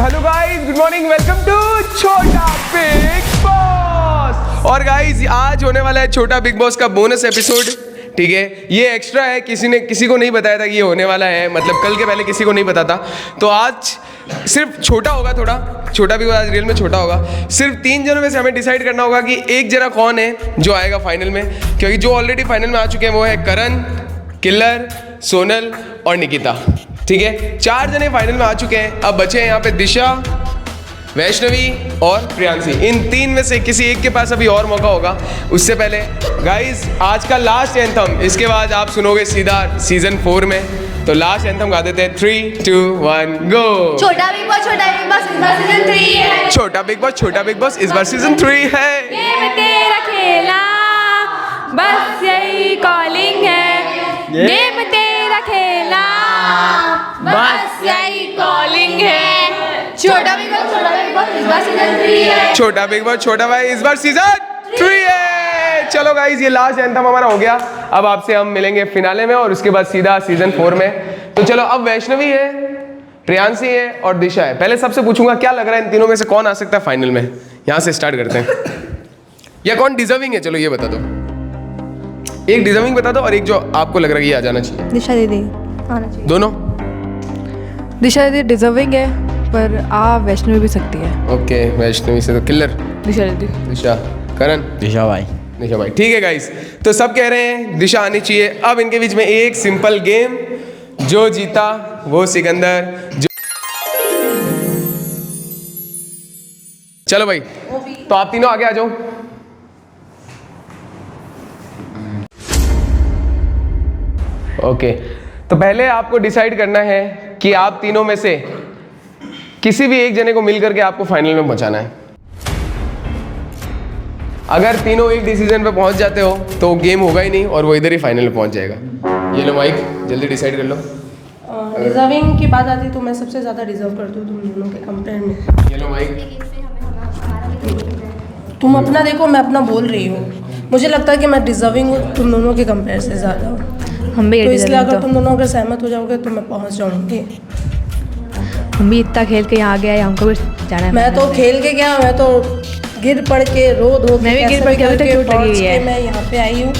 Hello guys, good morning, welcome to Chhota Bigg Boss. और guys आज होने वाला है छोटा बिग बॉस का बोनस एपिसोड। ठीक है, ये एक्स्ट्रा है, किसी को नहीं बताया था कि ये होने वाला है, मतलब कल के पहले किसी को नहीं पता था। तो आज सिर्फ छोटा होगा, थोड़ा छोटा बिग बॉस आज रियल में छोटा होगा। सिर्फ 3 जनों में से हमें डिसाइड करना होगा कि एक जना कौन है जो आएगा फाइनल में, क्योंकि जो ऑलरेडी फाइनल में आ चुके हैं वो है करण, किलर, सोनल और निकिता। ठीक है, 4 जने फाइनल में आ चुके हैं। अब बचे हैं यहाँ पे दिशा, वैष्णवी और प्रियांशी। इन 3 में से किसी एक के पास अभी और मौका होगा। उससे पहले गाइस आज का लास्ट एंथम, इसके बाद आप सुनोगे सीधा सीजन 4 में। तो लास्ट एंथम गा देते हैं। 3, 2, 1 गो। छोटा बिग बॉस इस बार सीजन 3 है। छोटा बिग बॉस इस बार सीजन 3 है। गेम तेरा खेला, बस यही कॉलिंग है। गेम तेरा खेला, बस यही कॉलिंग है। छोटा बिग बॉस इस बार सीजन 3 है। छोटा बिग बॉस छोटा भाई इस बार सीजन 3 है। चलो गाइस, ये लास्ट एंथम हमारा हो गया। अब आपसे हम मिलेंगे फिनाले में और उसके बाद सीधा सीजन 4 में। तो चलो, अब वैष्णवी है, प्रियांशी है और दिशा है। पहले सबसे पूछूंगा क्या लग रहा है इन तीनों में से कौन आ सकता है फाइनल में। यहां से स्टार्ट करते हैं। या कौन डिजर्विंग है, चलो ये बता दो। एक डिजर्विंग बता दो और एक जो आपको लग रहा है ये आ जाना चाहिए। दिशा दीदी आना चाहिए। दोनों? दिशा दीदी डिजर्विंग है, पर आ वैष्णवी भी सकती है। ओके, वैष्णवी से तो किलर, दिशा दीदी। दिशा, करण, दिशा भाई। दिशा भाई। ठीक है गाइस, तो सब कह रहे हैं दिशा आनी चाहिए। अब इनके बीच में एक सिंपल गेम, जो जीता वो सिकंदर। चलो भाई, तो आप तीनों आगे आ जाओ। ओके, तो पहले आपको डिसाइड करना है कि आप तीनों में से किसी भी एक जने को मिल करके आपको फाइनल में पहुंचाना है। अगर तीनों एक डिसीजन पे पहुंच जाते हो तो गेम होगा ही नहीं और वो इधर ही फाइनल में पहुंच जाएगा। ये लो माइक, जल्दी डिसाइड कर लो। डिजर्विंग की बात आती है तो मैं सबसे ज़्यादा डिजर्व करती हूँ तुम दोनों के कंपेयर में। ये लो माइक। तुम अपना देखो, मैं अपना बोल रही हूँ। मुझे लगता है कि मैं डिजर्विंग हूँ तुम दोनों के कंपेयर से ज़्यादा। हम भी तो इसलिए deserving अगर तो। तुम दोनों अगर सहमत हो जाओगे तो मैं पहुँच जाऊँगी। हम भी इतना खेल के यहाँ गया है, हमको भी जाना है। मैं तो खेल के गया, मैं तो गिर पड़ के रो धो मैं भी गिर पड़ के अभी तक चोट लगी हुई है। मैं यहाँ पे आई हूँ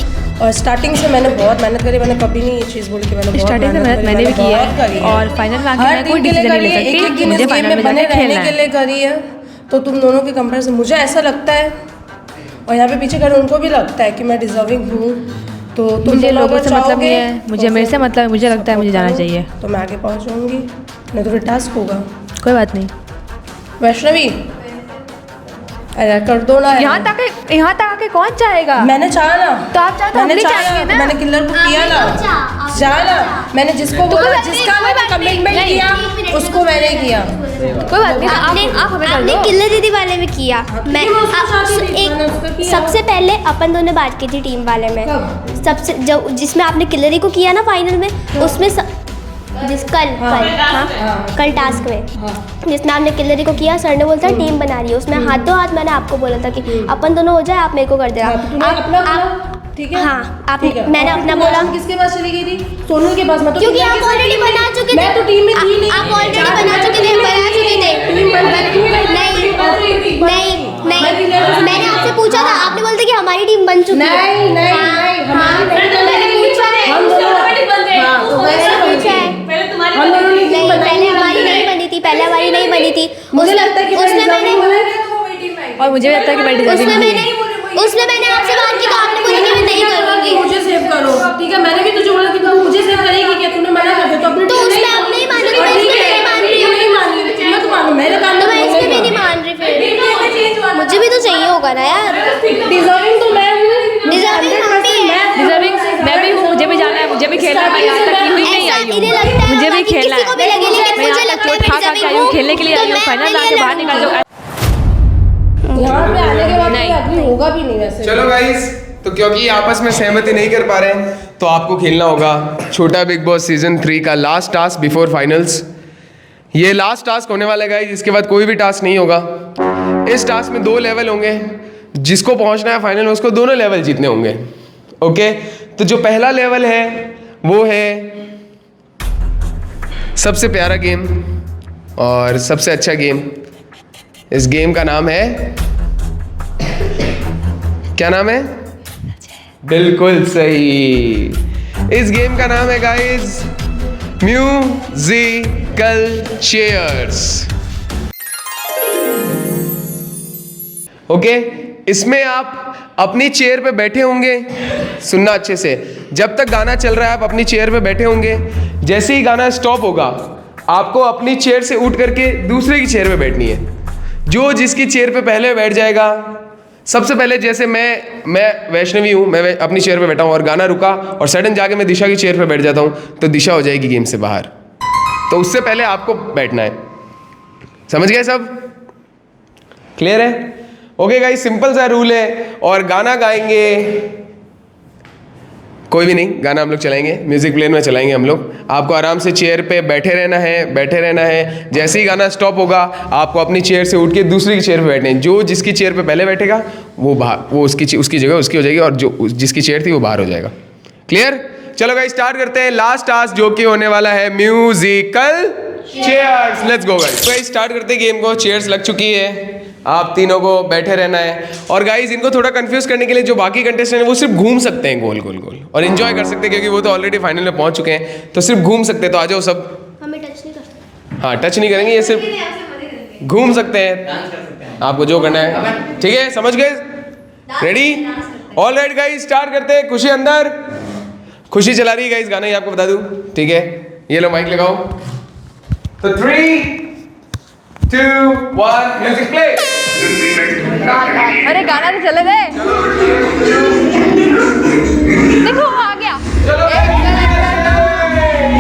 और स्टार्टिंग से मैंने बहुत मेहनत करी। मैंने कभी नहीं ये चीज़ बोली कि मैंने बहुत स्टार्टिंग से मेहनत मैंने भी की है और फाइनल में आके हर मैं कोई टीम के लिए डिसीजन करी नहीं है, ले एक-एक सकती। दिन इस मुझे गेम फाइनल में में बने जाके रहने खेलना के है। लिए करी है। तो तुम दोनों के कंपेयर से मुझे ऐसा लगता है, और यहाँ पे पीछे खड़े उनको भी लगता है कि मैं डिजर्विंग हूँ। तो तुम मुझे दोनों लोगों अगर से मतलब नहीं चाहोगे है, मुझे तो मेरे से फिर मतलब है, मुझे लगता है मुझे support जाना करो, चाहिए। तो मैं आगे पहुँच जाऊँगी, नहीं तो फिर टास्क होगा। कोई बात नहीं, वैष्णवी अरे कर दो ना। यहाँ तक आके कौन चाहेगा। मैंने चाहा ना, तो आप चाहो तो हम मैंने भी चाहा चाहेंगे ना। मैंने किलर को किया ना, चाहा ना। मैंने जिसको बोला, जिसका मैंने कमिटमेंट किया उसको मैंने किया। कोई बात नहीं, आप हमें कर आपने दो। किलर दीदी वाले में किया। मैं मैं उसको चाहती थी, मैंने उसका एक किया। सबसे पहले अपन दोनों बात की थी टीम वाले में। कब? सबसे जब जिसमें आपने किलरी को किया ना फाइनल में, उसमें कल टास्क में जिसमें आपने किलरी को किया, सर ने बोलता टीम बना रही है। उसमें हाथों हाथ मैंने आपको बोला था कि अपन दोनों हो जाए, आप मेरे को कर देना। ठीक है, हाँ, आपने ठीक है। मैंने और अपना तुम बोला। किसके पास चली गई थी? सोनू के पास। मैं तो क्योंकि किलर आप के साथ ऑलरेडी टीम बना में- चुके थे। मैं तो टीम में थी नहीं। आप ऑलरेडी बना चुके थे, नहीं, मैंने आपसे पूछा था, आपने बोला था कि हमारी टीम बन चुकी है। नहीं हमारी मैंने पूछा है। हम दोनों हाँ, तो वैसे पूछा है। हम दोनों ने टीम नहीं, बनाई पहले हमारी नहीं बनी थी, पहले हमारी नहीं बनी थी। मुझे लगता है कि उसमें मैंने और मुझे भी लगता है कि मैं डिजर्विंग हूँ। उसमें मैंने आपसे बात की तो आपने बोला कि मैं नहीं करूँगी। मुझे सेव करो, ठीक है। मैंने भी तुझे बोला कि तू मुझे सेव करेगी, क्या तूने मना कर दिया तो अपनी तो टीम उसमें आप नहीं मान रही, और मैं ठीक इसमें है, नहीं मान रही हूँ। नहीं मान रही, मैं तो मानू, मेरे काम तो मैं इसमें भी नहीं मान रही। फिर मुझे भी तो चाहिए होगा ना यार। डिजर्विंग तो मैं हूँ, डिजर्विंग हम भी है। डिजर्विंग मैं भी हूँ, मुझे भी जाना है, मुझे भी खेलना है। मैं यहाँ तक ही नहीं ऐसा आई इन्हें लगता हूँ, है मुझे भी बाकी खेलना किसी को भी है। लगे, लेकिन मैं मुझे यहाँ तक लगता है चोट खा खा के आई हूँ, खेलने के लिए आई हूँ, फाइनल में आके बाहर निकल जाओ। यहाँ पे आने के बाद नहीं। अभी होगा भी नहीं वैसे। चलो गाइस, तो क्योंकि आपस में सहमति नहीं कर पा रहे हैं तो आपको खेलना होगा छोटा बिग बॉस सीजन 3 का लास्ट टास्क बिफोर फाइनल्स। ये लास्ट टास्क होने वाला है गाइस, इसके बाद कोई भी टास्क नहीं होगा। इस टास्क में 2 लेवल होंगे, जिसको पहुंचना है फाइनल में उसको दोनों लेवल जीतने होंगे। ओके, तो जो पहला लेवल है वो है सबसे प्यारा गेम, और सबसे अच्छा गेम। इस गेम का नाम है, क्या नाम है? बिल्कुल सही, इस गेम का नाम है गाइस म्यूजिकल चेयर्स। ओके, इसमें आप अपनी चेयर पे बैठे होंगे, सुनना अच्छे से, जब तक गाना चल रहा है आप अपनी चेयर पे बैठे होंगे। जैसे ही गाना स्टॉप होगा आपको अपनी चेयर से उठ करके दूसरे की चेयर पे बैठनी है। जो जिसकी चेयर पे पहले बैठ जाएगा, सबसे पहले जैसे मैं वैष्णवी हूँ, मैं अपनी चेयर पे बैठा हूँ और गाना रुका और सडन जाके मैं दिशा की चेयर पे बैठ जाता हूँ तो दिशा हो जाएगी गेम से बाहर। तो उससे पहले आपको बैठना है। समझ गए सब? क्लियर है? ओके गाइस, सिंपल सा रूल है। और गाना गाएंगे, कोई भी नहीं, गाना हम लोग चलाएंगे, म्यूजिक प्लेयर में चलाएंगे हम लोग। आपको आराम से चेयर पे बैठे रहना है। जैसे ही गाना स्टॉप होगा आपको अपनी चेयर से उठ के दूसरी की चेयर पे बैठना है। जो जिसकी चेयर पे पहले बैठेगा वो बाहर, वो उसकी जगह उसकी हो जाएगी और जो जिसकी चेयर थी वो बाहर हो जाएगा। क्लियर? चलो गाइस स्टार्ट करते हैं लास्ट टास्क जो कि होने वाला है musical chairs. Let's go guys. तो स्टार्ट करते हैं गेम को। चेयर्स लग चुकी है, आप तीनों को बैठे रहना है। और गाइस इनको थोड़ा कंफ्यूज करने के लिए जो बाकी कंटेस्टेंट हैं वो सिर्फ घूम सकते हैं गोल गोल गोल और एंजॉय कर सकते हैं, क्योंकि वो तो ऑलरेडी फाइनल में पहुंच चुके हैं, तो सिर्फ घूम सकते हैं। तो आ जाओ सब। हमें टच नहीं कर सकते। हाँ, टच नहीं करेंगे, ये सिर्फ घूम सकते हैं। आपको जो करना है, ठीक है? समझ गए? रेडी? ऑलराइट गाइस, स्टार्ट करते हैं। खुशी अंदर, खुशी चला रही है गाइस गाना, ये आपको बता दूं, ठीक है? ये लो माइक लगाओ। तो 3, 2, 1 म्यूजिक प्ले। अरे गाना तो चले गए। देखो वो आ गया। चलो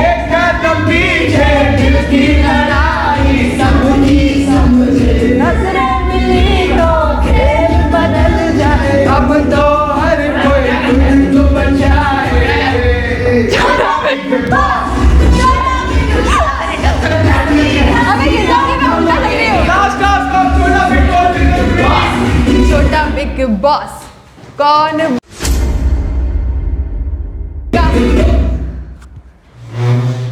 एक कदम पीछे, दिल की लड़ाई सबकी समझे, नजरें मिली तो खेल बदल जाए, अब तो हर कोई तुझको बचाए। अबे ये जाके मैं उल्टा लग रही हूँ। छोटा बिग बॉस कौन?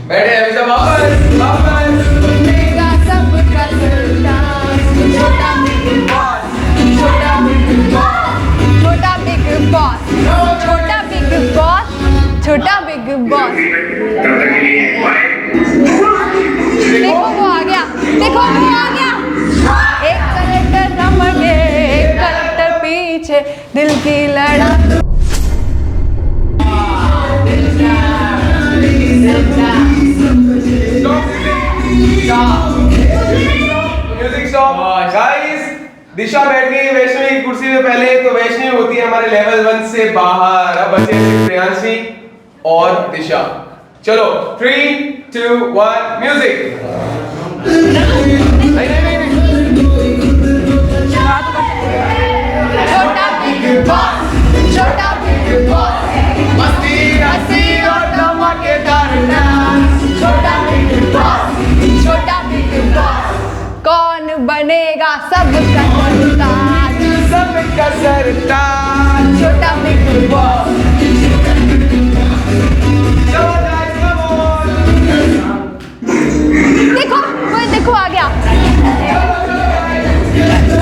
बैठे अभी वापस बनेगा सबका सरदार। छोटा बिग बॉस, छोटा बिग बॉस, छोटा बिग बॉस, छोटा बिग बॉस, छोटा बिग बॉस। देखो वो आ गया, देखो वो आ गया। एक कलेक्टर नमगे, एक कलेक्टर पीछे, दिल की लड़ा। Music stop. गाइस दिशा बैठ गई वैष्णवी की कुर्सी पे पहले, तो वैष्णवी होती है हमारे लेवल 1 से बाहर। अब बचे प्रियांशी और दिशा। चलो 3, 2, 1 म्यूजिक। छोटा बिग बॉस, छोटा बिग बॉस, मस्ती हंसी और धमाकेदार डांस। छोटा बिग बॉस, छोटा बिग बॉस, कौन बनेगा सबका सरताज? सबका सरताज। छोटा बिग बॉस। चलो गाइस कम ऑन। देखो वो देखो आ गया।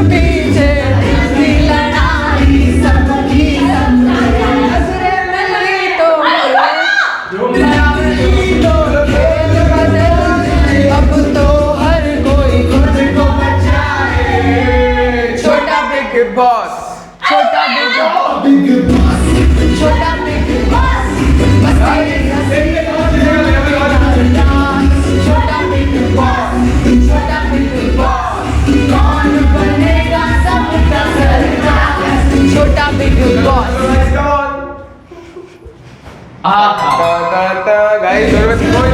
पीछे की लड़ाई सबकी नजरें मिली तो खेल बदल, अब तो हर कोई खुद को बचाए। छोटा बिग बॉस। छोटा बिग बॉस, छोटा बिग बॉस, छोटा बिग बॉस, छोटा बिग बॉस, कौन बनेगा सबका सरताज? छोटा बिग बॉस। गाइस जोर में कोई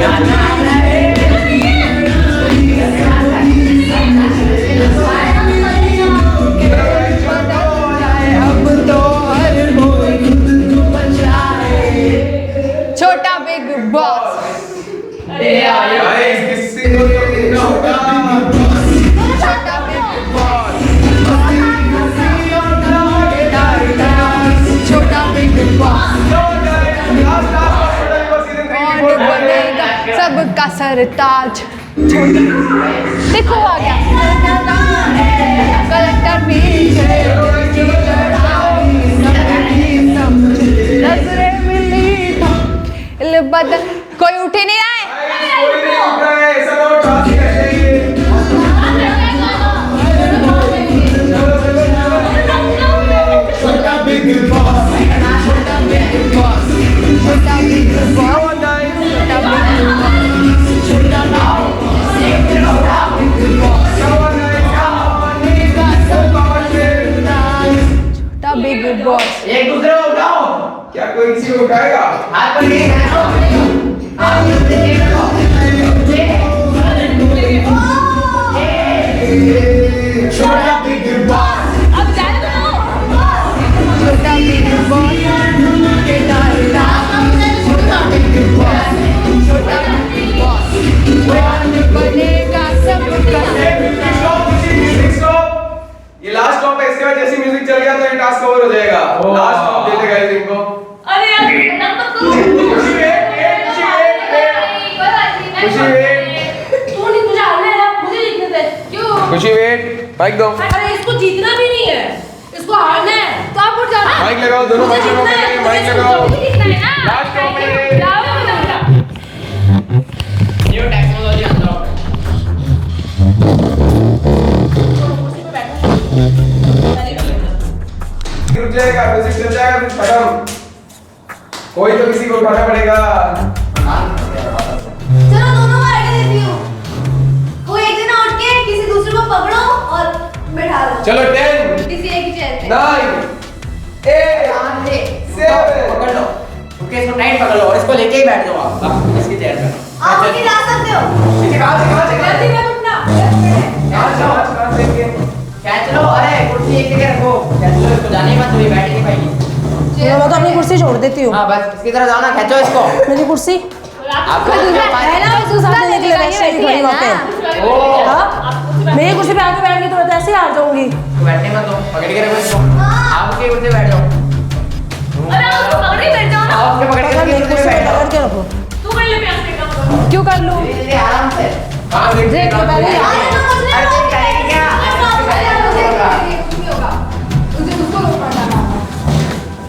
अब तो हर कोई खुद को बचाए। छोटा बिग बॉस। गाइस किसी को तो देखना होगा। छोटा बिग बॉस, छोटा बिग बॉस, कौन बनेगा सबका सरताज? देखो आ गया कलेक्टर पीछे नजरें मिली बदल कोई उठ ही नहीं रहा है कोई नहीं उठ रहा है, ऐसा ना हो टास्क कर जाइए। छोटा बिग बॉस बिग बॉस एक दूसरे को उठाओ। क्या कोई किसी को उठाएगा? हाथ पर ये छोटा बिग बॉस अब जाने दो छोटा बिग बॉस बनेगा सबका ये लास्ट स्टॉप है, इसके बाद जैसी म्यूजिक चल गया तो ये टास्क कवर हो जाएगा। लास्ट स्टॉप देते गाइस इनको। अरे यार नंबर तो खुशी वेट तू नहीं तुझे हारना है ना मुझे जीतने दे क्यों खुशी वेट माइक दो। अरे इसको जीतना भी नहीं है इसको हारना है तो आप उठ जाओ ना माइक लगाओ दोनों मुझे बच्चों को, जीतना है, माइक मुझे लगाओ। जीतना है ना लास्ट स्टॉप है। जाओ न्यू टेक्नोलॉजी अनलॉक। रुक जाएगा, म्यूजिक चल जाएगा फिर खत्म। कोई तो किसी को उठाना पड़ेगा। चलो दोनों को आइडिया देती हूँ। कोई एक जना उठ के किसी दूसरे को पकड़ो और बैठा लो। चलो 10 किसी एक ही चेयर पे। 9 8 7 पकड़ लो। ओके इसको टाइट पकड़ लो और इसको लेके ही बैठ जाओ आप इसकी चेयर पे। आप उसकी ला सकते हो। कहां से जल्दी मत उठना कहां से कैच लो। अरे कुर्सी एक जगह रखो। कैच लो इसको, जाने मत, तो ये बैठ नहीं पाएगी। मैं तो अपनी कुर्सी छोड़ देती हूँ। हाँ बस इसकी तरह जाओ ना, खींचो इसको। मेरी कुर्सी आपको पहला उसके साथ निकले वैसे ही खड़ी वहाँ पे। ओ हाँ? मेरी कुर्सी पे आके बैठ गई तो मैं तो ऐसे ही हार जाऊंगी। बैठने मत दो, पकड़ के रखो इसको। आप उसकी कुर्सी पे बैठ जाओ। अरे आप उसको पकड़ ही बैठ जाओ ना आप उसके पकड़ के मेरी उसकी कुर्सी कुर्सी पे पे बैठ जाओ। पकड़ के रखो। तू कर ले प्यास का क्यों कर लूँ धीरे-धीरे आराम से। हां देख देख लो पहले अरे तो कुछ नहीं अरे होगा। करेगी क्या? कुछ नहीं होगा। उसे उसको रोक पड़ना।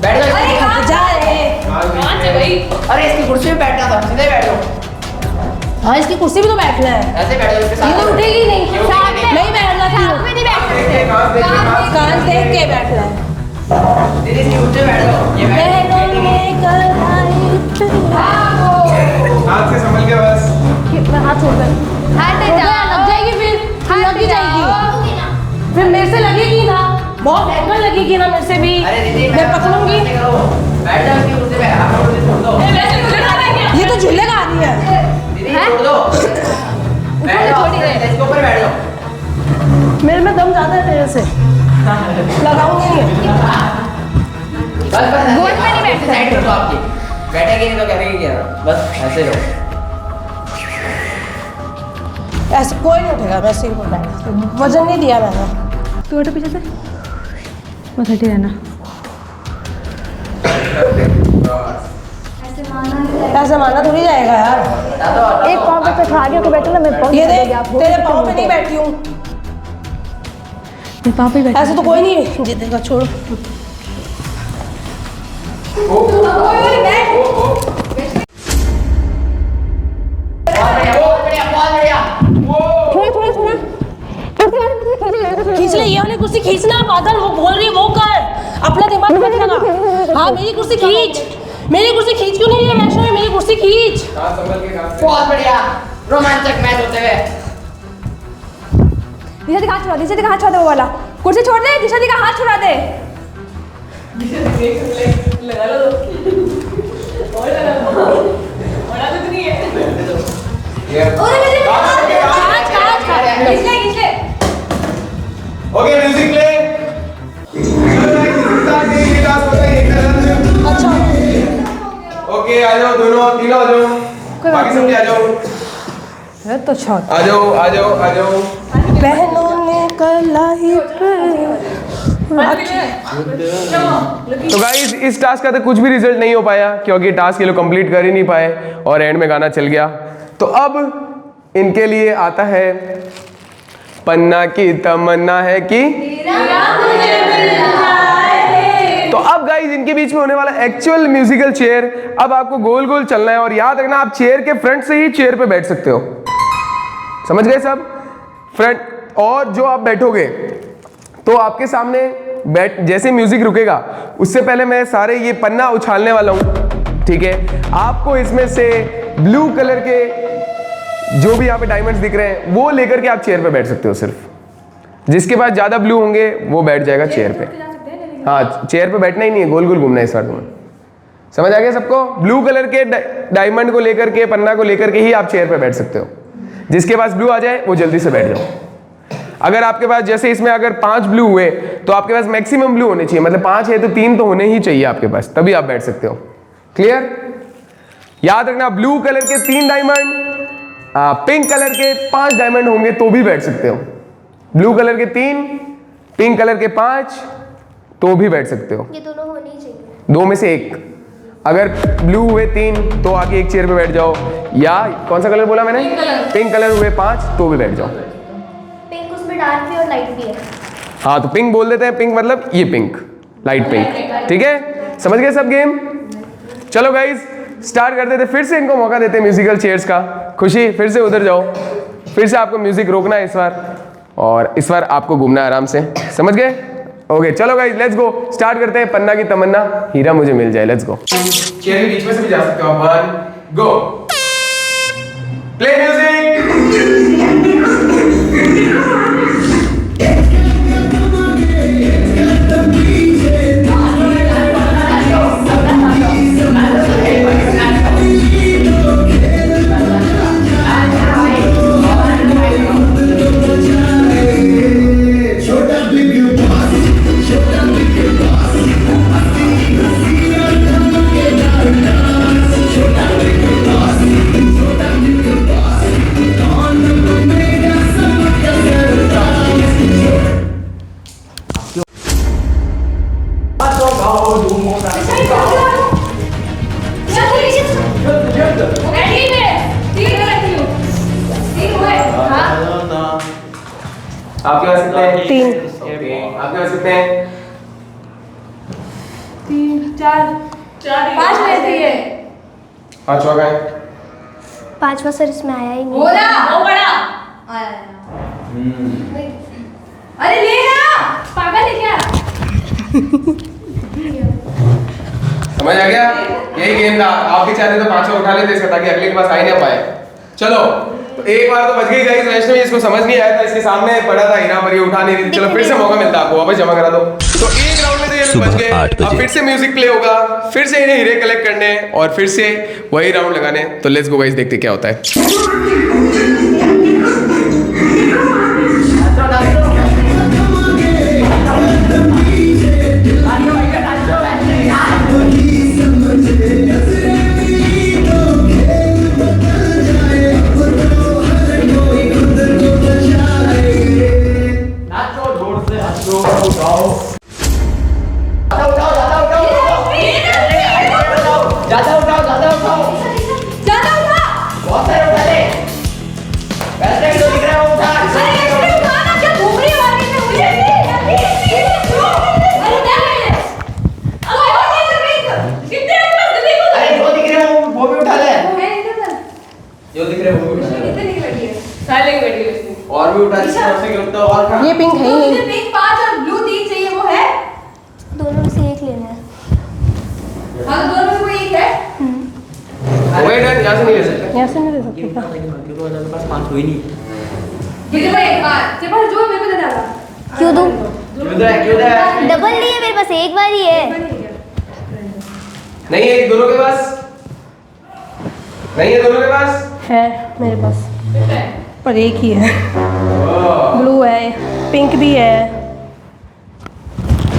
बैठ जाओ इसकी कुर्सी पे। जा रे। कहां से भाई अरे इसकी कुर्सी पे बैठना था, सीधे बैठो। हाँ इसकी कुर्सी भी तो बैठना है। ऐसे बैठो इसके साथ। ये तो उठेगी नहीं। ये उठेगी नहीं। नहीं बैठना था। साथ में नहीं बैठ सकते कान देख के बैठना है। दीदी इसकी कुर्सी पे बैठ जाओ। ये बहनों बैठ ने कलाई पे- हाथ से संभल के बस। मैं हाथ छोड़ कर हाथ लग जाएगी फिर लग ही जाएगी फिर मेरे से लगेगी ना बहुत महंगा लगेगी ना मेरे से भी अरे दीदी मैं पकड़ूंगी बैठ जाओ इसकी कुर्सी पे। आप कुर्सी छोड़ दो। वैसे मुझे डर है क्या ये तो झूले का आदमी है दीदी छोड़ दो। बैठ जाओ इसके ऊपर बैठ जाओ। मेरे में दम ज्यादा है तेरे से लगाऊंगी नहीं बस बस गोल पे नहीं बैठना। साइड कर दो आपकी। बैठेगी नहीं तो करेगी क्या? बस ऐसे रहो। ऐसे कोई नहीं उठेगा मैं ऐसे ही बैठा वजन नहीं दिया मैंने तू हटो पीछे से बस हटे रहना ऐसे मानना थोड़ी जाएगा यार हटा दो, हटा एक दो। पाँव पे खा के बैठो ना मैं पाँव ये पे देख तेरे पाँव पे नहीं बैठी हूँ मैं पाँव पे बैठ ऐसे तो कोई नहीं जीतेगा छोड़ बहुत बढ़िया, बहुत बढ़िया। खींच ले ये वाली कुर्सी खींचना बादल वो बोल रही है वो कर अपना दिमाग मत लगा हाँ मेरी कुर्सी खींच क्यों नहीं है वैष्णवी मेरी कुर्सी खींच हाथ संभल के हाथ से। बहुत बढ़िया। रोमांचक मैच होते हुए। दिशा दी का हाथ छोड़ा दे वो वाला कुर्सी छोड़ दे दिशा दी का हाथ छुड़ा दे ये ओके म्यूजिक प्ले। अच्छा ओके आ जाओ दोनों तीनों आ जाओ बाकी सब भी आ जाओ तो छोड़ आ जाओ आ जाओ आ जाओ। बहनों ने कलाई पे तो गाइस इस टास्क का तो कुछ भी रिजल्ट नहीं हो पाया क्योंकि टास्क ये लोग कंप्लीट कर ही नहीं पाए और एंड में गाना चल गया। तो अब इनके लिए आता है पन्ना की तमन्ना है कि तो अब गाइस इनके बीच में होने वाला एक्चुअल म्यूजिकल चेयर। अब आपको गोल गोल चलना है और याद रखना आप चेयर के फ्रंट से ही चेयर पे बैठ सकते हो, समझ गए सब? फ्रंट। और जो आप बैठोगे तो आपके सामने बैठ जैसे म्यूजिक रुकेगा उससे पहले मैं सारे ये पन्ना उछालने वाला हूं, ठीक है? आपको इसमें से ब्लू कलर के जो भी यहाँ पे डायमंड्स दिख रहे हैं वो लेकर के आप चेयर पे बैठ सकते हो। सिर्फ जिसके पास ज्यादा ब्लू होंगे वो बैठ जाएगा चेयर पे। हाँ, चेयर पे बैठना ही नहीं है, गोल गोल घूमना है इस बार तुम्हें। समझ आ गया सबको? ब्लू कलर के डायमंड को लेकर के, पन्ना को लेकर के ही आप चेयर पे बैठ सकते हो। जिसके पास ब्लू आ जाए वो जल्दी से बैठ जाओ। अगर आपके पास जैसे इसमें अगर 5 ब्लू हुए तो आपके पास मैक्सिमम ब्लू होने चाहिए, मतलब 5 है तो 3 तो होने ही चाहिए आपके पास, तभी आप बैठ सकते हो। क्लियर? याद रखना ब्लू कलर के 3 डायमंड, पिंक कलर के 5 डायमंड होंगे तो भी बैठ सकते हो। ब्लू कलर के 3, पिंक कलर के 5 तो भी बैठ सकते हो। ये दोनों होने ही चाहिए, 2 में से एक। अगर ब्लू हुए 3 तो आके एक चेयर पे बैठ जाओ, या कौन सा कलर बोला मैंने? पिंक कलर हुए 5 तो भी बैठ जाओ। पिंक उसमें डार्क भी और लाइट भी है। हाँ तो पिंक बोल देते हैं, पिंक मतलब ये पिंक, लाइट पिंक, ठीक है? समझ गए सब गेम? चलो गाइज स्टार्ट करते थे, फिर से इनको मौका देते हैं म्यूजिकल चेयर्स का। खुशी फिर से उधर जाओ, फिर से आपको म्यूजिक रोकना है इस बार, और इस बार आपको घूमना है आराम से, समझ गए? ओके चलो गाइज लेट्स गो, स्टार्ट करते हैं। पन्ना की तमन्ना हीरा मुझे मिल जाए, लेट्स गो। चेयर के बीच में से भी जा सकते हो आप। 1 गो, प्ले म्यूजिक। आपके पास कितने हैं? 3। आपके पास कितने हैं? 3 4 5 में थी ये। 5 हो गए। 5वां सर इसमें आया ही नहीं। बोला वो बड़ा आया। अरे ले ना, पागल है क्या? समझ आ गया? यही गेम था। आप भी चाहते तो 5 उठा लेते इसका, ताकि अगले के पास आ ही ना पाए। चलो तो एक बार तो बच गई गाइस। वैष्णवी इसको समझ नहीं आया था, इसके सामने पड़ा था हीरा पर, ये उठा नहीं रही थी। चलो फिर से मौका मिलता है आपको, वापस जमा करा दो। तो एक राउंड में तो ये लोग बच गए। अब फिर से म्यूजिक प्ले होगा, फिर से इन्हें हीरे कलेक्ट करने और फिर से वही राउंड लगाने। तो लेट्स गो गाइस, देखते क्या होता है। और भी उठा और ये पिंक है ही नहीं। पिंक 5 और ब्लू 3 चाहिए, वो है? दोनों में से एक लेना है। हाँ तो दोनों में कोई एक है। वेट यार, यहाँ से नहीं ले सकते। यहाँ से नहीं दे सकते क्या? कितने भाई? हाँ तेरे पास जो है मेरे को दे डाला। क्यों दूं? क्यों दे? डबल नहीं है मेरे पास, एक बार ही है। नहीं है दोनों के पास, नहीं है दोनों के पास। है मेरे पास, पर एक ही है। ब्लू है, पिंक भी है।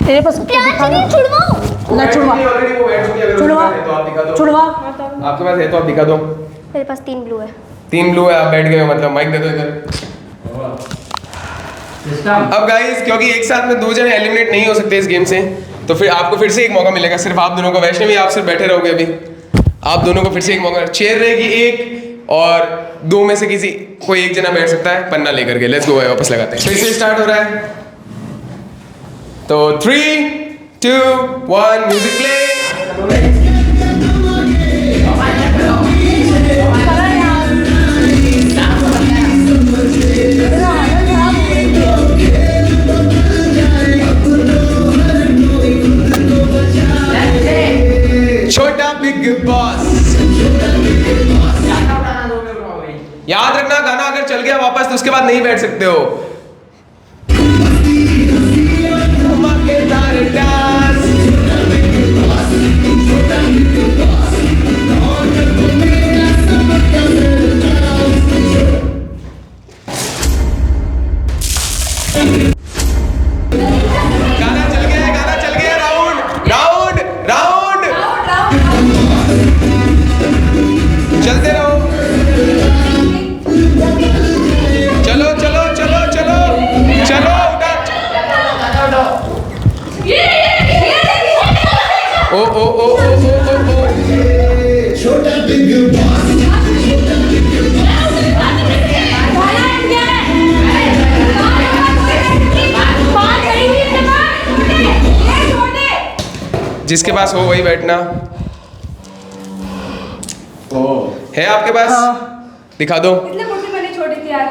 तेरे पास प्यार से नहीं, छुड़वाओ। ना छुड़वा, ऑलरेडी वो बैठ चुकी है। अगर छुड़वा, उसके पास है तो आप दिखा दो। छुड़वा। आपके पास है तो आप दिखा दो। मेरे पास 3 ब्लू है। 3 ब्लू है, आप बैठ गए हो, मतलब माइक दे दो इधर। अब गाइस क्योंकि एक साथ में 2 जने एलिमिनेट नहीं हो सकते इस गेम से, तो फिर आपको फिर से एक मौका मिलेगा, सिर्फ आप दोनों को। वैष्णवी आप सिर्फ बैठे रहोगे अभी, आप दोनों को फिर से एक मौका। चेयर रहेगी एक, और दो में से किसी कोई एक जना बैठ सकता है पन्ना लेकर के। लेट्स गो, वापस लगाते हैं। फिर से स्टार्ट हो रहा है, तो 3, 2, 1 म्यूजिक प्ले। छोटा बिग बॉस। याद रखना, गाना अगर चल गया वापस तो उसके बाद नहीं बैठ सकते हो। धमाकेदार डांस। गाना चल गया है, गाना चल गया। राउंड राउंड राउंड, चलते रहो। चलो चलो चलो चलो चलो, ओ ओ ओ ओ ओ ओ, छोटा बिग बॉस। जिसके पास हो वही बैठना। है आपके पास? दिखा दो। कितने कुर्सी बनी छोटी थी यार?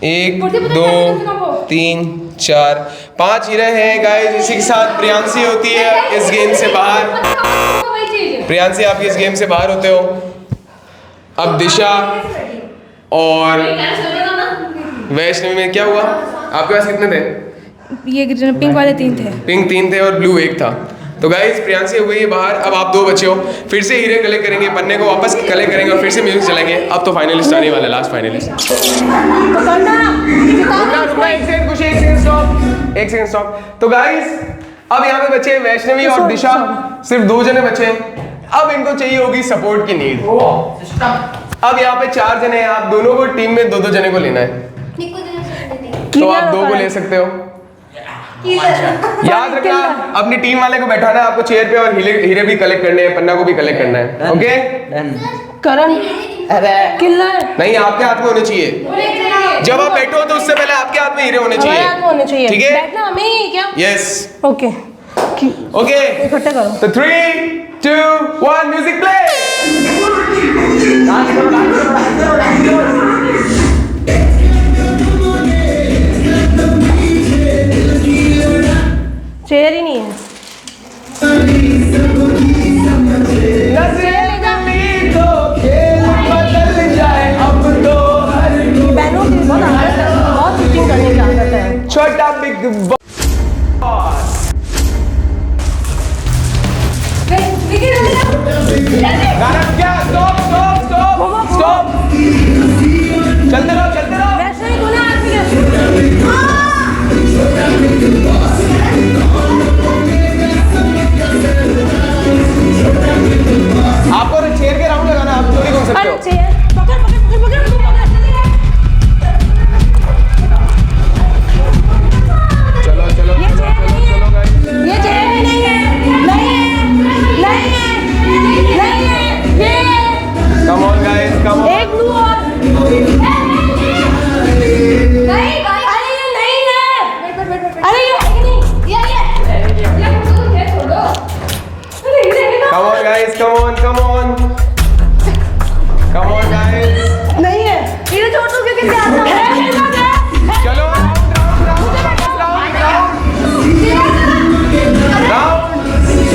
1 कुर्सी पता 2 है कितने का वो? 3 4 5 हीरे हैं गाइस। इसी के साथ प्रियांशी होती है इस गेम से बाहर। वही चीज। प्रियांशी आप इस गेम से बाहर होते हो। अब दिशा और वैष्णवी में क्या हुआ? आपके पास कितने थे? ये पिंक वाले 3 थे। पिंक 3 थे और ब्लू 1 था। तो गाइस प्रियांशी हो गई है बाहर। अब आप 2 बचे हो। फिर से हीरे कलेक्ट करेंगे, पन्ने को वापस कलेक्ट करेंगे और फिर से म्यूजिक चलाएंगे। अब तो फाइनलिस्ट आने वाला, लास्ट फाइनलिस्ट। एक सेकंड स्टॉप। तो गाइस अब यहाँ पे बचे वैष्णवी और दिशा, सिर्फ 2 जने बचे हैं। अब इनको चाहिए होगी सपोर्ट की नीड। अब यहाँ पे 4 जने हैं, आप दोनों को टीम में 2-2 जने को लेना है। तो आप 2 को ले सकते हो। याद रखना, अपनी टीम वाले को बैठाना है आपको चेयर पे और हीरे भी कलेक्ट करने हैं, पन्ना को भी कलेक्ट करना है। ओके करण किल्लर नहीं, आपके हाथ में होने चाहिए। जब आप बैठो तो उससे पहले आपके हाथ में हीरे होने हमारे हाथ में होने चाहिए। ठीक है? बैठना हमें ही क्या? Yes okay okay. इकट्ठे करो। तो 3, 2, 1 म्यूजिक प्ले। चेयर ही नहीं है। बहनों की बहुत चीटिंग करने की आदत है। Chhota Bigg boss. गाना क्या? Stop stop stop stop. चलते रहो चलते रहो। वैसे ही गुना आदमी आपको चेयर के राउंड लगाना, आप चोरी कर सकते हो। चेयर पकड़ पकड़ पकड़ पकड़ तू पकड़। चलो चलो ये चलो चेयर चलो नहीं है। चलो गाइस। ये चेयर नहीं है, नहीं है, नहीं है, नहीं है। ये कम ऑन गाइस, कम ऑन। एक ब्लू और नहीं भाई, अरे ये नहीं है। बैठ। अरे ये है ही नहीं। ये छोड़ो। Come on guys, come on, come on. Come on guys. नहीं है। ये छोड़ दो क्योंकि क्या आता है? चलो राउंड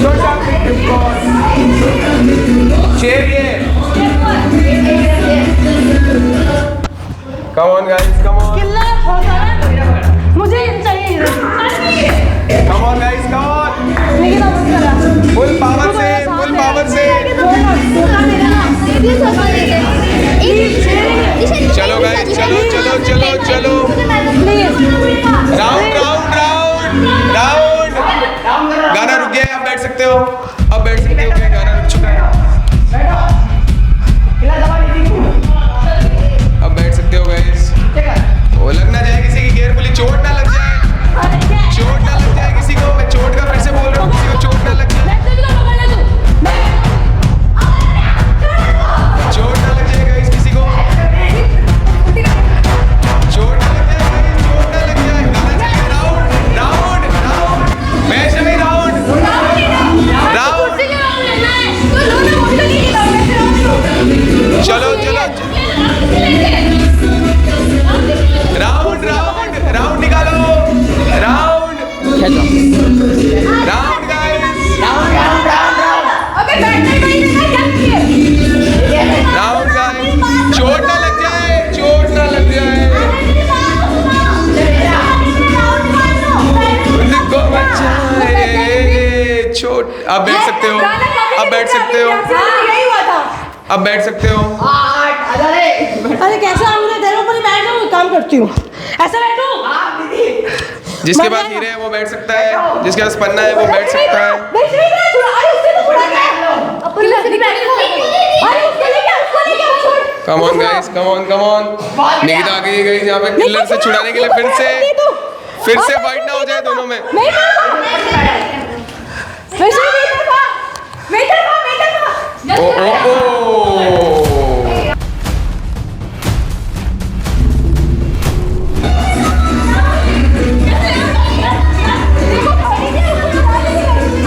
छोटा बिग बॉस। चेयर ये। Come on guys, come on. Killer हो गया। मुझे ये चाहिए। Come on guys, come on. लेकिन अब मत करा। फुल पावर से, फुल पावर से। चलो गाइस, चलो चलो चलो चलो। Round round round round. गाना रुक गया है, आप बैठ सकते हो। अब बैठ सकते हो, गाना रुक चुका है। अब बैठ सकते हो गाइस। वो लग ना जाए किसी की, केयरफुली चोट ना लग जाए, चोट ना लग जाए किसी को। मैं चोट का फिर से बोल रहा हूँ, किसी को चोट ना लग जाए, चोट ना लग जाए गाइस। राउंड गाइस, अबे बैठने ही नहीं देना, क्या किए? राउंड गाइस, चोट ना लग जाए, चोट ना लग जाए। खुद को बचाए, चोट। आप बैठ सकते हो, आप बैठ सकते हो, यही हुआ था। आप बैठ सकते हो। अरे कैसे आऊंगे, तेरे ऊपर ही बैठ जाऊँ, काम करती हूँ, ऐसे बैठो। जिसके पास हीरे है वो बैठ सकता है, जिसके पास पन्ना है वो बैठ सकता है। Come on guys, come on, come on. Nikita आ गई गई यहाँ पे किलर से छुड़ाने के लिए, फिर से फाइट ना हो जाए दोनों में। ओ ओ ओ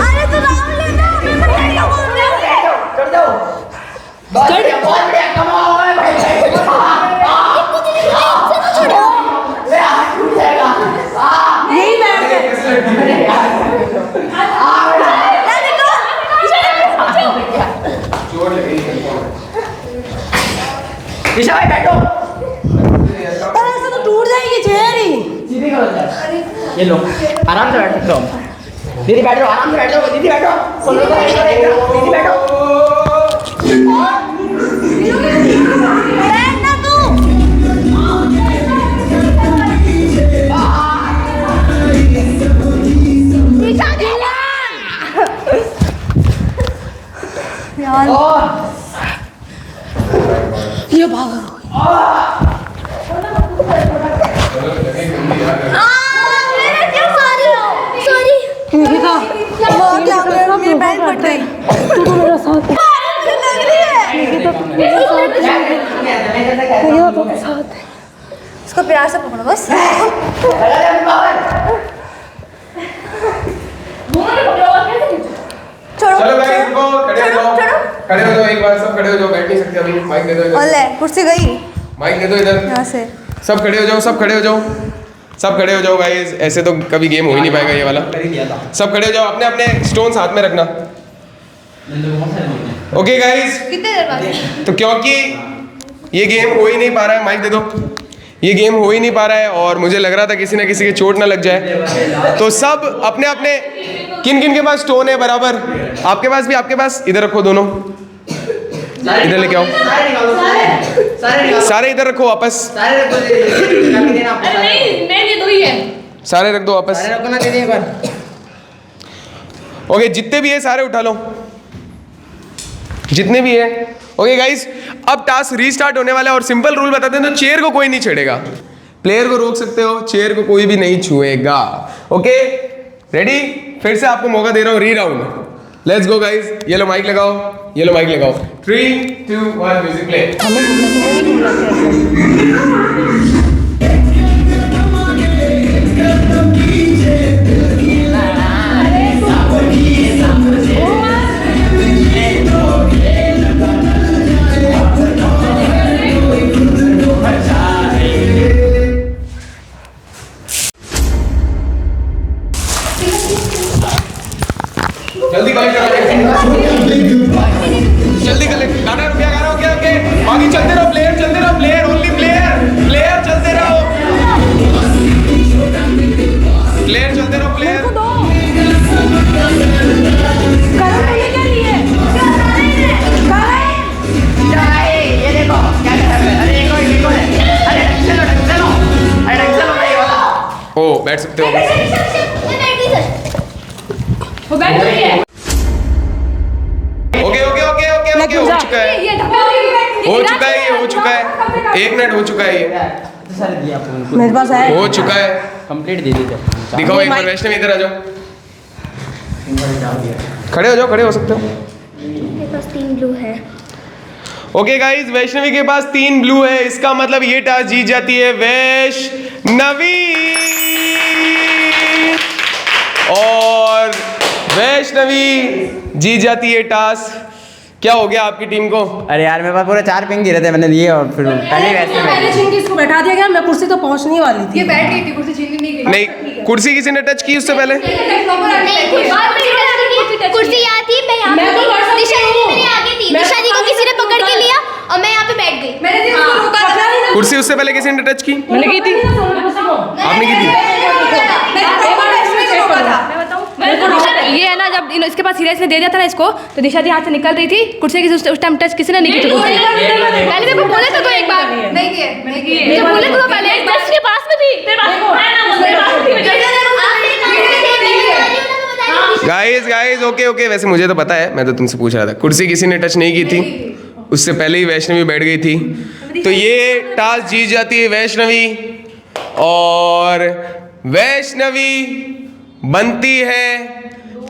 अरे तो राउंड लेना, मैं बताइए बोल रहा हूँ। कर दो। बहुत बढ़िया, कमाओ भाई। यही बैठ गए। ईशा भाई बैठो। पर ऐसे तो टूट जाएगी चेयर ही। सीधी करो जरा। ये लो, आराम से बैठ सकते हो। दीदी बैठो, आराम से बैठो, दीदी बैठो। बोलो तो दीदी बैठो। बैठना तू। ये भागा। मेरे क्यों सॉरी निकिता, बहुत लग मेरी पैर फट गई। तू तो मेरा साथ है। लग रही है। निकिता, तू मेरा साथ है। निकिता, तू मेरा साथ है। इसको प्यार से पकड़ो बस। छोड़ो चलो गाइस, रुको, खड़े हो जाओ, खड़े हो जाओ एक बार, सब खड़े हो जाओ, बैठ नहीं सकते अभी। माइक दे दो इधर, ले कुर्सी गई माइक दे दो इधर। यहाँ से। सब खड़े हो जाओ, सब खड़े हो जाओ, सब खड़े हो जाओ गाइस। ऐसे तो कभी गेम हो ही नहीं पाएगा ये वाला। सब खड़े हो जाओ, अपने अपने स्टोन्स हाथ में रखना। ओके गाइस, कितने देर बाद? तो क्योंकि ये गेम हो ही नहीं पा रहा है, माइक दे दो। ये गेम हो ही नहीं पा रहा है और मुझे लग रहा था किसी ना किसी के चोट ना लग जाए, तो सब अपने अपने, किन किन के पास स्टोन है बराबर, आपके पास भी, आपके पास, इधर रखो दोनों, इधर लेके आओ, सारे इधर रखो वापस, सारे रख दो वापस। ओके, जितने भी है सारे उठा लो, जितने भी है। ओके गाइस, अब टास्क रीस्टार्ट होने वाला है और सिंपल रूल बताते हैं। तो चेयर को कोई नहीं छेड़ेगा, प्लेयर को रोक सकते हो, चेयर को कोई भी नहीं छुएगा। Okay ready? फिर से आपको मौका दे रहा हूँ री राउंड। लेट्स गो गाइस, ये लो माइक लगाओ, ये लो माइक लगाओ। 3 2 1 म्यूजिक प्ले। जल्दी कलेक्ट करो, जल्दी कलेक्ट। गाना रुक गया, गाना रुक गया। ओके, बाकी चलते रहो, प्लेयर चलते रहो, प्लेयर ओनली, प्लेयर प्लेयर चलते रहो, प्लेयर चलते रहो, प्लेयर। ये देखो क्या कर रहा है। अरे एक और अरे चलो अरे चलो। ओ बैठ सकते हो। वो बैठ गई है। Okay okay okay okay okay, हो चुका है, हो चुका है, ये हो चुका है, 1 मिनट हो चुका है, ये सारे दिया आपको, मेरे पास है। हो चुका है। कंप्लीट दे दीजिए। दिखाओ एक बार, वैष्णव इधर आ जाओ, खड़े हो जाओ, खड़े हो सकते हो। मेरे पास 3 ब्लू है। ओके गाइस, वैष्णवी के पास 3 ब्लू है, इसका मतलब ये टास्क जीत जाती है वैष्णवी। और वैष्णवी जीत जाती है टास्क। क्या हो गया आपकी टीम को? अरे यार मेरे पास पूरे 4 पिंग गिरे थे, मैंने दिए और फिर पहले वैसे पहले छीन के इसको बैठा दिया गया, मैं कुर्सी तो पहुंचने वाली थी। ये बैठ गई थी, कुर्सी छीन ली नहीं गई। नहीं, कुर्सी किसी ने टच की उससे पहले? कुर्सी यहाँ थी, मैं यहाँ मैं तो कर सकती दिशा दीदी हूँ। मेरे आगे थी, मैं दिशा दी तो को कर किसी ने सकती पकड़ के हूँ। लिया और मैं यहाँ पे बैठ गई। मैंने भी उसको रोका था। कुर्सी उससे पहले किसी ने टच की? मैंने की थी। आपने की थी? ये है ना, जब इसके पास सीरियस में दे दिया था ना इसको, तो दिशा दी हाथ से निकल रही थी कुर्सी की, उस टाइम टच किसी ने नहीं की थी कुर्सी। मैंने देखो बोले तो एक बार नहीं किए, जब बोले तो पहले एक बार इसके पास में थी, तेरे पास है ना, मेरे पास थी। गाइस ओके वैसे मुझे तो पता है, मैं तो तुमसे पूछ रहा था। कुर्सी किसी ने टच नहीं की थी, उससे पहले ही वैष्णवी बैठ गई थी। तो ये टास्क जीत जाती है वैष्णवी, और वैष्णवी बनती है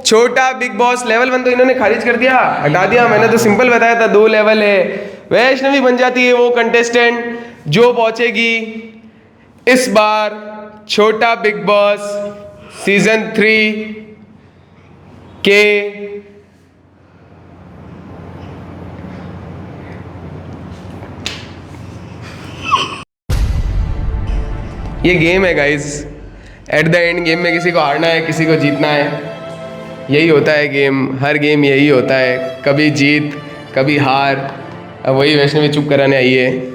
छोटा बिग बॉस लेवल 1। तो इन्होंने खारिज कर दिया, हटा दिया। मैंने तो सिंपल बताया था 2 लेवल है। वैष्णवी बन जाती है वो कंटेस्टेंट जो पहुंचेगी इस बार छोटा बिग बॉस सीजन 3 के ये गेम है guys. At the end game में किसी को हारना है, किसी को जीतना है। यही होता है गेम, हर गेम यही होता है, कभी जीत कभी हार। अब वही वैष्णवी चुप कराने आई है।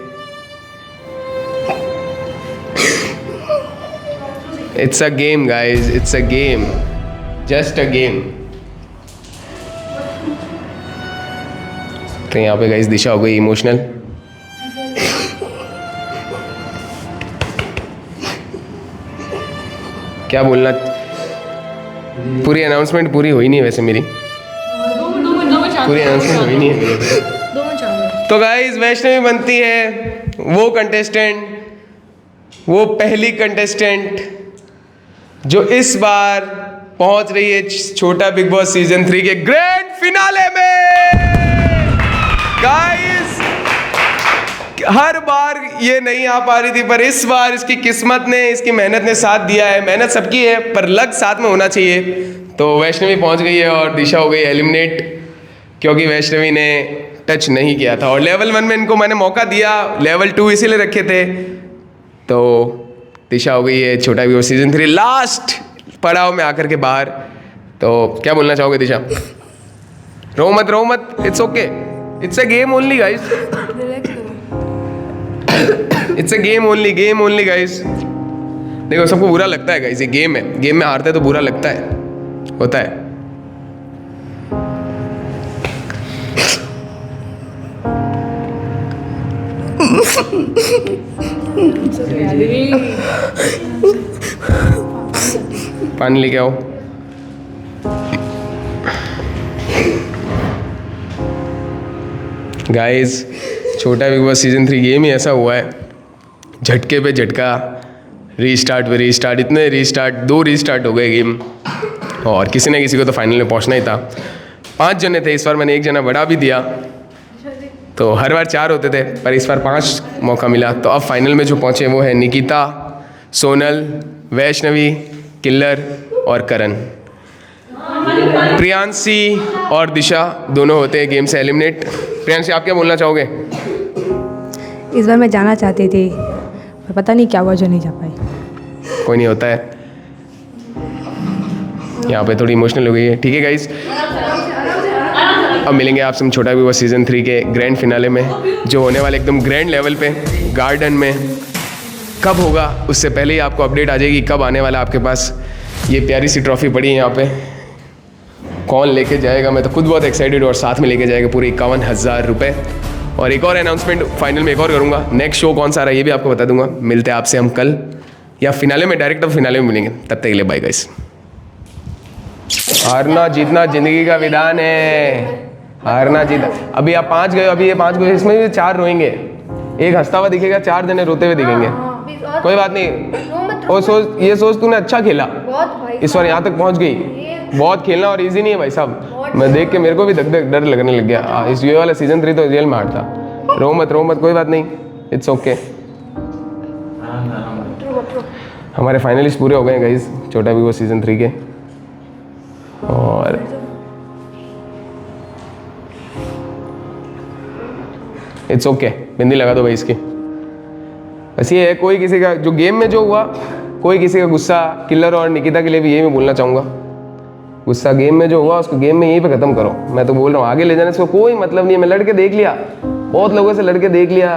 It's a game guys, it's a game, just a game. तो यहाँ पे गाइस दिशा हो गई इमोशनल। क्या बोलना, पूरी अनाउंसमेंट पूरी हुई नहीं वैसे मेरी, पूरी अनाउंसमेंट हुई नहीं है मेरी। तो गाइस वैष्णवी बनती है वो कंटेस्टेंट, वो पहली कंटेस्टेंट जो इस बार पहुंच रही है छोटा बिग बॉस सीजन 3 के ग्रैंड फिनाले में। गाइस हर बार ये नहीं आ पा रही थी, पर इस बार इसकी किस्मत ने, इसकी मेहनत ने साथ दिया है। मेहनत सबकी है पर लग साथ में होना चाहिए। तो वैष्णवी पहुंच गई है और दिशा हो गई एलिमिनेट, क्योंकि वैष्णवी ने टच नहीं किया था। और लेवल 1 में इनको मैंने मौका दिया, लेवल 2 इसीलिए रखे थे। तो दिशा हो गई है Chhota Bigg boss season 3 last पड़ाव में आकर के बाहर। तो क्या बोलना चाहोगे दिशा? रो मत, it's okay, it's a game only guys, it's a game only guys. देखो सबको बुरा लगता है गाइस, ये गेम है, गेम में हारते तो बुरा लगता है, होता है। पानी लेके आओ। गाइस छोटा बिग बॉस सीजन 3 गेम ही ऐसा हुआ है, झटके पे झटका, रीस्टार्ट पे रीस्टार्ट, इतने रीस्टार्ट, 2 रीस्टार्ट हो गए गेम। और किसी न किसी को तो फाइनल में पहुंचना ही था। 5 जने थे, इस बार मैंने 1 जना बढ़ा भी दिया। तो हर बार 4 होते थे, पर इस बार 5 मौका मिला। तो अब फाइनल में जो पहुंचे वो है निकिता, सोनल, वैष्णवी, किल्लर और करण। प्रियांशी और दिशा दोनों होते हैं गेम से एलिमिनेट। प्रियांशी आप क्या बोलना चाहोगे? इस बार मैं जाना चाहती थी पर पता नहीं क्या हुआ जो नहीं जा पाई। कोई नहीं, होता है। यहाँ पे थोड़ी इमोशनल हो गई है, ठीक है गाइस। अब मिलेंगे आपसे हम छोटा बिग बॉस सीजन 3 के ग्रैंड फिनाले में, जो होने वाले एकदम ग्रैंड लेवल पे गार्डन में। कब होगा उससे पहले ही आपको अपडेट आ जाएगी कब आने वाला आपके पास। ये प्यारी सी ट्रॉफी पड़ी है यहाँ पे, कौन लेके जाएगा? मैं तो खुद बहुत एक्साइटेड हूँ। और साथ में लेके जाएगा पूरे 51,000 रुपये। और एक और अनाउंसमेंट फाइनल में एक और करूँगा। नेक्स्ट शो कौन सा रहा है ये भी आपको बता दूंगा। मिलते हैं आपसे हम कल, या फिनाले में, डायरेक्ट अब फिनाले में मिलेंगे। तब तक के लिए बाय गाइस। हारना जीतना जिंदगी का विधान है, हारना जीतना। अभी आप 5 गए, अभी ये 5 गए, इसमें भी 4 रोएंगे। एक हंसता हुआ दिखेगा, 4 जने रोते हुए दिखेंगे। कोई बात नहीं। और सोच, ये सोच तूने अच्छा खेला, इस बार यहाँ तक पहुँच गई। बहुत खेलना और इजी नहीं है भाई साहब। मैं देख के मेरे को भी डर लगने लग गया। इस ये वाला सीजन 3 तो रियल में हार्ड था। रो मत, कोई बात नहीं, इट्स ओके। हमारे फाइनलिस्ट पूरे हो गए गाइस छोटा बिग बॉस सीजन 3 के। और इट्स ओके, बिंदी लगा दो भाई इसकी। बस ये है, कोई किसी का जो गेम में जो हुआ कोई किसी का गुस्सा किलर और निकिता के लिए भी यही मैं बोलना चाहूँगा, गुस्सा गेम में जो हुआ उसको गेम में यहीं पे ख़त्म करो। मैं तो बोल रहा हूँ आगे ले जाने से कोई मतलब नहीं है। मैं लड़के देख लिया, बहुत लोगों से लड़के देख लिया,